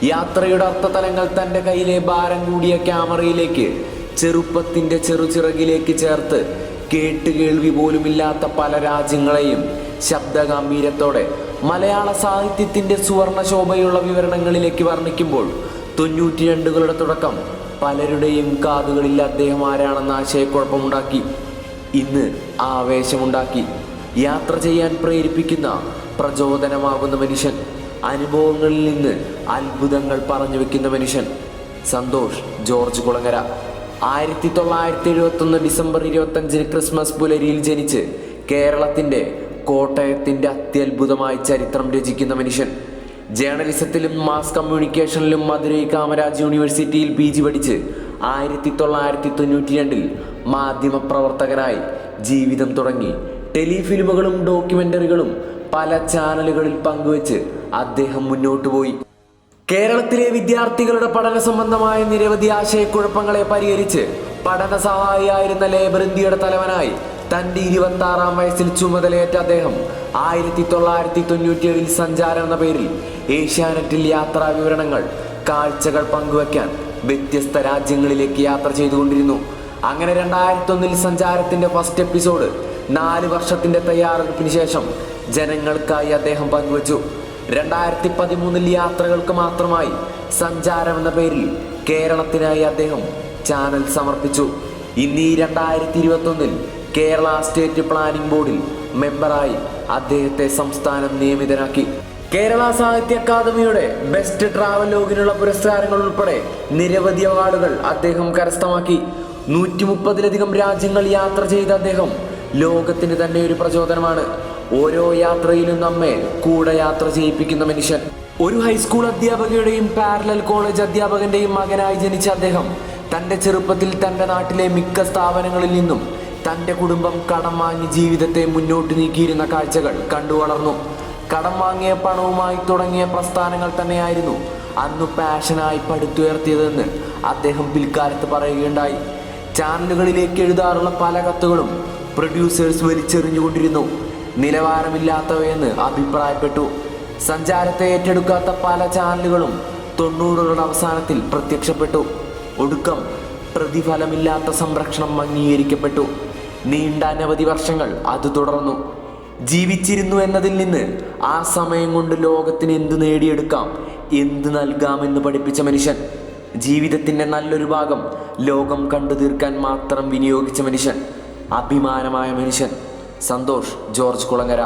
യാത്രയുടെ അർത്ഥതലങ്ങൾ തൻ്റെ കയ്യിലെ ഭാരം കൂടിയ ക്യാമറയിലേക്ക് ചെറുപ്പത്തിൻ്റെ ചെറുചിറകിലേക്ക് ചേർത്ത് കേട്ടുകേൾവി പോലുമില്ലാത്ത പല രാജ്യങ്ങളെയും ശബ്ദഗാംഭീര്യത്തോടെ മലയാള സാഹിത്യത്തിൻ്റെ സുവർണ ശോഭയുള്ള വിവരണങ്ങളിലേക്ക് വർണ്ണിക്കുമ്പോൾ 92കളുടെ തുടക്കം പലരുടെയും കാതുകളിൽ അദ്ദേഹം ആരാണെന്ന ആശയക്കുഴപ്പമുണ്ടാക്കി. ഇന്ന് ആവേശമുണ്ടാക്കി. യാത്ര ചെയ്യാൻ പ്രേരിപ്പിക്കുന്ന പ്രചോദനമാകുന്ന മനുഷ്യൻ, അനുഭവങ്ങളിൽ നിന്ന് അത്ഭുതങ്ങൾ പറഞ്ഞു വെക്കുന്ന മനുഷ്യൻ സന്തോഷ് ജോർജ് കുളങ്ങര. 1971 ഡിസംബർ 25 ക്രിസ്മസ് പുലരിയിൽ ജനിച്ച് കേരളത്തിൻ്റെ കോട്ടയത്തിൻ്റെ അത്യത്ഭുതമായി ചരിത്രം രചിക്കുന്ന മനുഷ്യൻ. ജേർണലിസത്തിലും മാസ് കമ്മ്യൂണിക്കേഷനിലും മധുരൈ കാമരാജ് യൂണിവേഴ്സിറ്റിയിൽ PG പഠിച്ച് 1992 മാധ്യമപ്രവർത്തകനായി ജീവിതം തുടങ്ങി. ടെലിഫിലിമുകളും ഡോക്യുമെൻ്ററികളും പല ചാനലുകളിൽ പങ്കുവച്ച് അദ്ദേഹം മുന്നോട്ടു പോയി. കേരളത്തിലെ വിദ്യാർത്ഥികളുടെ പഠന സംബന്ധമായ നിരവധി ആശയക്കുഴപ്പങ്ങളെ പരിഹരിച്ച് പഠന സഹായിയായിരുന്ന ലേബർ ഇന്ത്യയുടെ തലവനായി തൻ്റെ 26ാം വയസ്സിൽ ചുമതലയേറ്റ അദ്ദേഹം 1997 സഞ്ചാരം എന്ന പേരിൽ ഏഷ്യാനെറ്റിൽ യാത്രാ വിവരണങ്ങൾ, കാഴ്ചകൾ പങ്കുവയ്ക്കാൻ വ്യത്യസ്ത രാജ്യങ്ങളിലേക്ക് യാത്ര ചെയ്തുകൊണ്ടിരുന്നു. അങ്ങനെ 2001 സഞ്ചാരത്തിൻ്റെ ഫസ്റ്റ് എപ്പിസോഡ് 4 വർഷത്തിൻ്റെ തയ്യാറെടുപ്പിന് ശേഷം ജനങ്ങൾക്കായി അദ്ദേഹം പങ്കുവച്ചു. 2013 യാത്രകൾക്ക് മാത്രമായി സഞ്ചാരം എന്ന പേരിൽ കേരളത്തിനായി അദ്ദേഹം ചാനൽ സമർപ്പിച്ചു. ഇന്ന് 2021 കേരള സ്റ്റേറ്റ് പ്ലാനിംഗ് ബോർഡിൽ മെമ്പറായി അദ്ദേഹത്തെ സംസ്ഥാനം നിയമിതനാക്കി. കേരള സാഹിത്യ അക്കാദമിയുടെ ബെസ്റ്റ് ട്രാവൽ ലോഗിനുള്ള പുരസ്കാരങ്ങൾ ഉൾപ്പെടെ നിരവധി അവാർഡുകൾ അദ്ദേഹം കരസ്ഥമാക്കി. 130ലധികം രാജ്യങ്ങൾ യാത്ര ചെയ്ത അദ്ദേഹം ലോകത്തിന് തന്നെ ഒരു പ്രചോദനമാണ്. ഓരോ യാത്രയിലും നമ്മെ കൂടെ യാത്ര ചെയ്യിപ്പിക്കുന്ന മനുഷ്യൻ. ഒരു ഹൈസ്കൂൾ അധ്യാപകയുടെയും പാരലൽ കോളേജ് അധ്യാപകന്റെയും മകനായി ജനിച്ച അദ്ദേഹം തൻ്റെ ചെറുപ്പത്തിൽ തൻ്റെ നാട്ടിലെ മിക്ക സ്ഥാപനങ്ങളിൽ നിന്നും തൻ്റെ കുടുംബം കടം വാങ്ങി ജീവിതത്തെ മുന്നോട്ട് നീക്കിയിരുന്ന കാഴ്ചകൾ കണ്ടു വളർന്നു. കടം വാങ്ങിയ പണവുമായി തുടങ്ങിയ പ്രസ്ഥാനങ്ങൾ തന്നെയായിരുന്നു അന്ന് പാഷനായി പടുത്തുയർത്തിയതെന്ന് അദ്ദേഹം പിൽക്കാലത്ത് പറയുകയുണ്ടായി. ചാനലുകളിലേക്ക് എഴുതാറുള്ള പല കത്തുകളും പ്രൊഡ്യൂസേഴ്സ് വലിച്ചെറിഞ്ഞുകൊണ്ടിരുന്നു, നിലവാരമില്ലാത്തവയെന്ന് അഭിപ്രായപ്പെട്ടു. സഞ്ചാരത്തെ ഏറ്റെടുക്കാത്ത പല ചാനലുകളും 90കളുടെ അവസാനത്തിൽ പ്രത്യക്ഷപ്പെട്ടു. ഒടുക്കം പ്രതിഫലമില്ലാത്ത സംരക്ഷണം അംഗീകരിക്കപ്പെട്ടു. നീണ്ട അനവധി വർഷങ്ങൾ അത് തുടർന്നു. ജീവിച്ചിരുന്നു എന്നതിൽ നിന്ന് ആ സമയം കൊണ്ട് ലോകത്തിന് എന്ത് നേടിയെടുക്കാം, എന്ത് നൽകാമെന്ന് പഠിപ്പിച്ച മനുഷ്യൻ. ജീവിതത്തിൻ്റെ നല്ലൊരു ഭാഗം ലോകം കണ്ടു തീർക്കാൻ മാത്രം വിനിയോഗിച്ച മനുഷ്യൻ, അഭിമാനമായ മനുഷ്യൻ സന്തോഷ് ജോർജ് കുളങ്ങര.